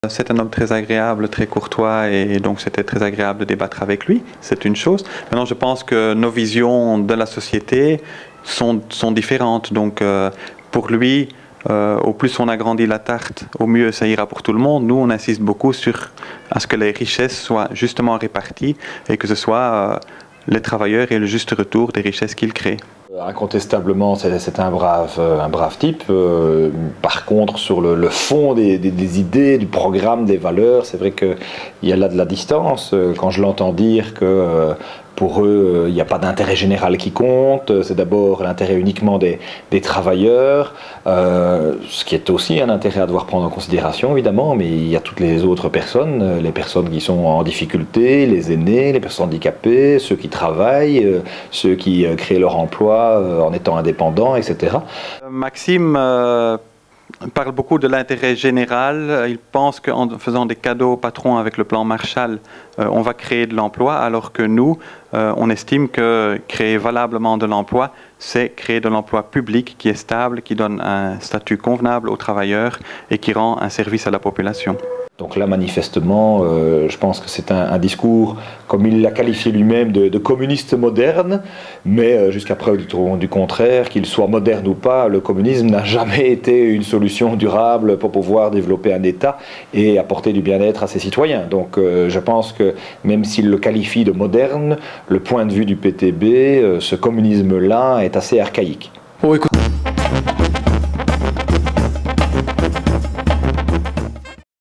C'est un homme très agréable, très courtois et donc c'était très agréable de débattre avec lui, c'est une chose. Maintenant je pense que nos visions de la société sont différentes, donc pour lui, au plus on agrandit la tarte, au mieux ça ira pour tout le monde. Nous on insiste beaucoup à ce que les richesses soient justement réparties et que ce soit les travailleurs aient le juste retour des richesses qu'ils créent. Incontestablement, c'est un brave type. Par contre, sur le fond des idées, du programme, des valeurs, c'est vrai qu'il y a là de la distance. Quand je l'entends dire que pour eux, il n'y a pas d'intérêt général qui compte, c'est d'abord l'intérêt uniquement des travailleurs, ce qui est aussi un intérêt à devoir prendre en considération, évidemment, mais il y a toutes les autres personnes, les personnes qui sont en difficulté, les aînés, les personnes handicapées, ceux qui travaillent, ceux qui créent leur emploi en étant indépendants, etc. Maxime parle beaucoup de l'intérêt général. Il pense qu'en faisant des cadeaux aux patrons avec le plan Marshall, on va créer de l'emploi, alors que nous, on estime que créer valablement de l'emploi, c'est créer de l'emploi public qui est stable, qui donne un statut convenable aux travailleurs et qui rend un service à la population. Donc là, manifestement, je pense que c'est un discours, comme il l'a qualifié lui-même, de communiste moderne, mais jusqu'à preuve du contraire, qu'il soit moderne ou pas, le communisme n'a jamais été une solution durable pour pouvoir développer un État et apporter du bien-être à ses citoyens. Donc je pense que même s'il le qualifie de moderne, le point de vue du PTB, ce communisme-là est assez archaïque. Oh, écoute.